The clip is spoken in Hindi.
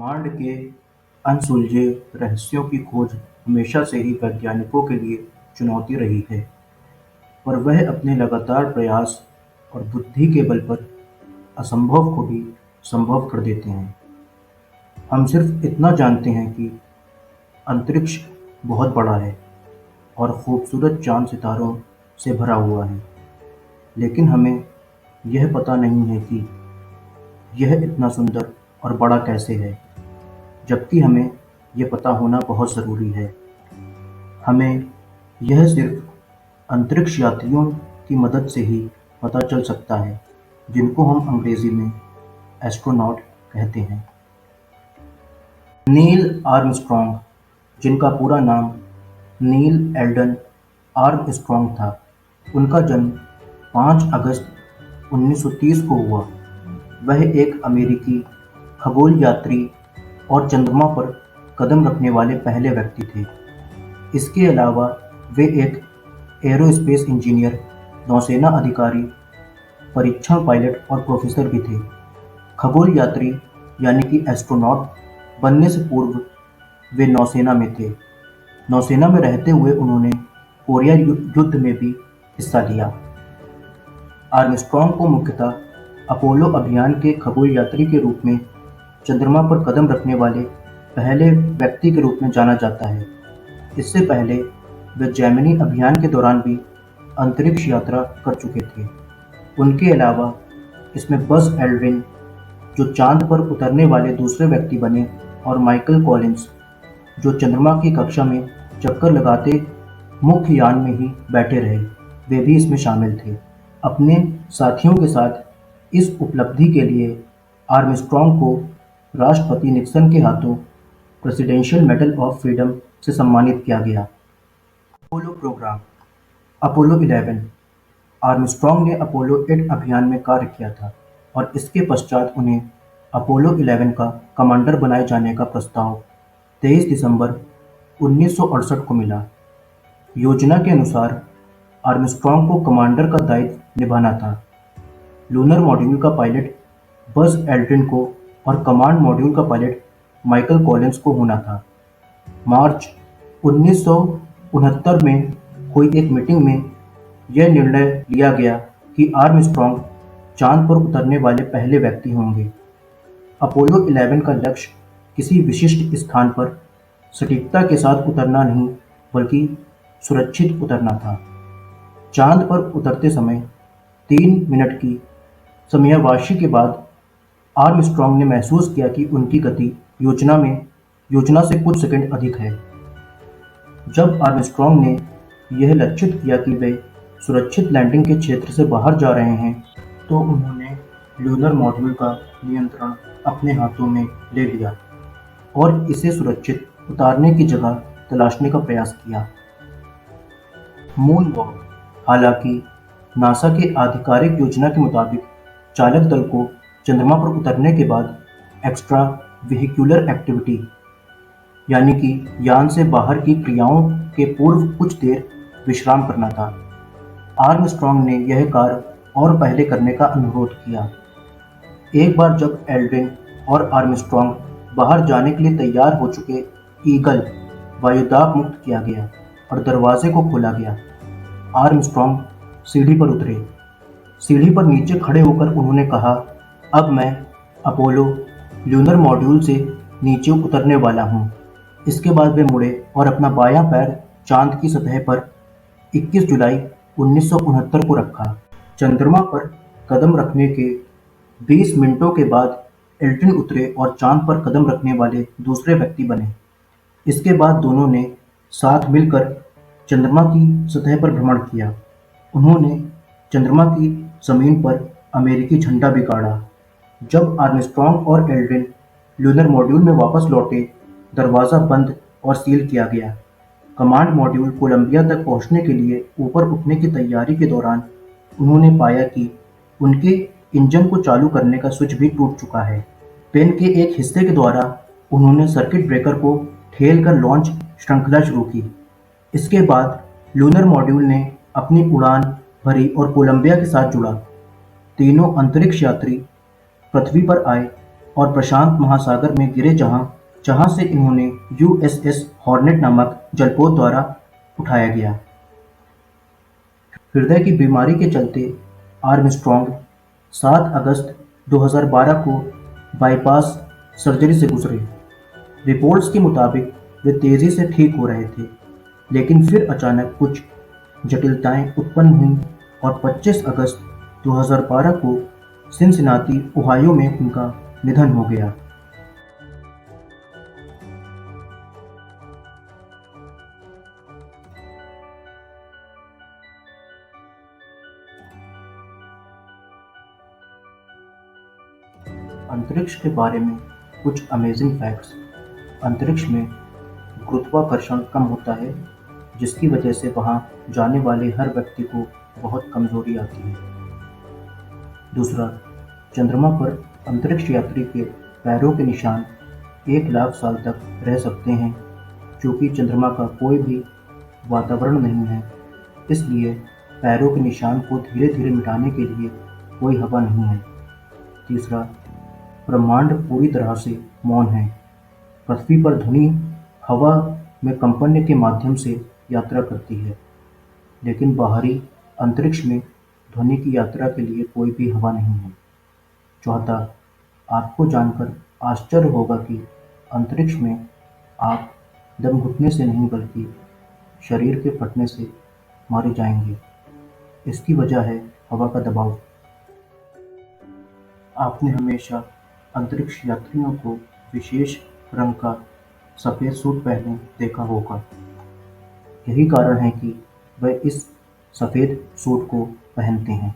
ब्रह्मांड के अनसुलझे रहस्यों की खोज हमेशा से ही वैज्ञानिकों के लिए चुनौती रही है, पर वह अपने लगातार प्रयास और बुद्धि के बल पर असंभव को भी संभव कर देते हैं। हम सिर्फ इतना जानते हैं कि अंतरिक्ष बहुत बड़ा है और खूबसूरत चांद सितारों से भरा हुआ है, लेकिन हमें यह पता नहीं है कि यह इतना सुंदर और बड़ा कैसे है, जबकि हमें यह पता होना बहुत ज़रूरी है। हमें यह सिर्फ अंतरिक्ष यात्रियों की मदद से ही पता चल सकता है, जिनको हम अंग्रेज़ी में एस्ट्रोनॉट कहते हैं। नील आर्मस्ट्रॉन्ग, जिनका पूरा नाम नील एल्डन आर्मस्ट्रॉन्ग था, उनका जन्म 5 अगस्त 1930 को हुआ। वह एक अमेरिकी खगोल यात्री और चंद्रमा पर कदम रखने वाले पहले व्यक्ति थे। इसके अलावा वे एक एरोस्पेस इंजीनियर, नौसेना अधिकारी, परीक्षण पायलट और प्रोफेसर भी थे। खगोल यात्री यानी कि एस्ट्रोनॉट बनने से पूर्व वे नौसेना में थे। नौसेना में रहते हुए उन्होंने कोरिया युद्ध में भी हिस्सा लिया। आर्मस्ट्रॉन्ग को मुख्यतः अपोलो अभियान के खगोल यात्री के रूप में चंद्रमा पर कदम रखने वाले पहले व्यक्ति के रूप में जाना जाता है। इससे पहले वे जेमिनी अभियान के दौरान भी अंतरिक्ष यात्रा कर चुके थे। उनके अलावा इसमें बज़ एल्ड्रिन, जो चांद पर उतरने वाले दूसरे व्यक्ति बने, और माइकल कॉलिंस, जो चंद्रमा की कक्षा में चक्कर लगाते मुख्य यान में ही बैठे रहे, वे भी इसमें शामिल थे। अपने साथियों के साथ इस उपलब्धि के लिए आर्मस्ट्रॉन्ग को राष्ट्रपति निक्सन के हाथों प्रेसिडेंशियल मेडल ऑफ फ्रीडम से सम्मानित किया गया। Apollo program. अपोलो 11। आर्मस्ट्रॉन्ग ने अपोलो 8 अभियान में कार्य किया था और इसके पश्चात उन्हें अपोलो 11 का कमांडर बनाए जाने का प्रस्ताव 23 दिसंबर 1968 को मिला। योजना के अनुसार आर्मस्ट्रॉन्ग को कमांडर का दायित्व निभाना था। लूनर मॉड्यूल का पायलट बज़ एल्ड्रिन को और कमांड मॉड्यूल का पायलट माइकल कॉलिंस को होना था। मार्च 1969 में हुई एक मीटिंग में यह निर्णय लिया गया कि आर्मस्ट्रॉन्ग चांद पर उतरने वाले पहले व्यक्ति होंगे। अपोलो 11 का लक्ष्य किसी विशिष्ट स्थान पर सटीकता के साथ उतरना नहीं, बल्कि सुरक्षित उतरना था। चांद पर उतरते समय 3 मिनट की समयावकाश के बाद आर्मस्ट्रॉन्ग ने महसूस किया कि उनकी गति योजना से कुछ सेकंड अधिक है। जब आर्मस्ट्रॉन्ग ने यह लक्षित किया कि वे सुरक्षित लैंडिंग के क्षेत्र से बाहर जा रहे हैं, तो उन्होंने लूनर मॉड्यूल का नियंत्रण अपने हाथों में ले लिया और इसे सुरक्षित उतारने की जगह तलाशने का प्रयास किया। Moon walk. हालांकि नासा की आधिकारिक योजना के मुताबिक चालक दल को चंद्रमा पर उतरने के बाद एक्स्ट्रा व्हीक्यूलर एक्टिविटी यानी कि यान से बाहर की क्रियाओं के पूर्व कुछ देर विश्राम करना था। आर्मस्ट्रॉन्ग ने यह कार्य और पहले करने का अनुरोध किया। एक बार जब एल्ड्रिन और आर्मस्ट्रॉन्ग बाहर जाने के लिए तैयार हो चुके, ईगल वायुदाब मुक्त किया गया और दरवाजे को खोला गया। आर्मस्ट्रॉन्ग सीढ़ी पर उतरे। सीढ़ी पर नीचे खड़े होकर उन्होंने कहा, अब मैं अपोलो लूनर मॉड्यूल से नीचे उतरने वाला हूँ। इसके बाद वे मुड़े और अपना बायां पैर चांद की सतह पर 21 जुलाई 1969 को रखा। चंद्रमा पर कदम रखने के 20 मिनटों के बाद एल्ड्रिन उतरे और चांद पर कदम रखने वाले दूसरे व्यक्ति बने। इसके बाद दोनों ने साथ मिलकर चंद्रमा की सतह पर भ्रमण किया। उन्होंने चंद्रमा की ज़मीन पर अमेरिकी झंडा भी गाड़ा। जब आर्मस्ट्रॉन्ग और एल्ड्रिन लूनर मॉड्यूल में वापस लौटे, दरवाज़ा बंद और सील किया गया। कमांड मॉड्यूल कोलंबिया तक पहुंचने के लिए ऊपर उठने की तैयारी के दौरान उन्होंने पाया कि उनके इंजन को चालू करने का स्विच भी टूट चुका है। पेन के एक हिस्से के द्वारा उन्होंने सर्किट ब्रेकर को ठेलकर लॉन्च श्रृंखला शुरू की। इसके बाद लूनर मॉड्यूल ने अपनी उड़ान भरी और कोलंबिया के साथ जुड़ा। तीनों अंतरिक्ष यात्री पृथ्वी पर आए और प्रशांत महासागर में गिरे, जहां जहां से इन्होंने यूएसएस हॉर्नेट नामक जलपोत द्वारा उठाया गया। हृदय की बीमारी के चलते आर्मस्ट्रॉन्ग 7 अगस्त 2012 को बाईपास सर्जरी से गुजरे। रिपोर्ट्स के मुताबिक वे तेजी से ठीक हो रहे थे, लेकिन फिर अचानक कुछ जटिलताएं उत्पन्न हुईं और 25 अगस्त 2012 को सिनसिनाटी, ओहायो में उनका निधन हो गया। अंतरिक्ष के बारे में कुछ अमेजिंग फैक्ट्स। अंतरिक्ष में गुरुत्वाकर्षण कम होता है, जिसकी वजह से वहां जाने वाले हर व्यक्ति को बहुत कमजोरी आती है। दूसरा, चंद्रमा पर अंतरिक्ष यात्री के पैरों के निशान 1 लाख साल तक रह सकते हैं, क्योंकि चंद्रमा का कोई भी वातावरण नहीं है, इसलिए पैरों के निशान को धीरे धीरे मिटाने के लिए कोई हवा नहीं है। तीसरा, ब्रह्मांड पूरी तरह से मौन है। पृथ्वी पर ध्वनि हवा में कंपन के माध्यम से यात्रा करती है, लेकिन बाहरी अंतरिक्ष में ध्वनि की यात्रा के लिए कोई भी हवा नहीं है। चौथा, आपको जानकर आश्चर्य होगा कि अंतरिक्ष में आप दम घुटने से नहीं बल्कि शरीर के फटने से मारे जाएंगे। इसकी वजह है हवा का दबाव। आपने हमेशा अंतरिक्ष यात्रियों को विशेष रंग का सफ़ेद सूट पहने देखा होगा। यही कारण है कि वे इस सफ़ेद सूट को पहनते हैं।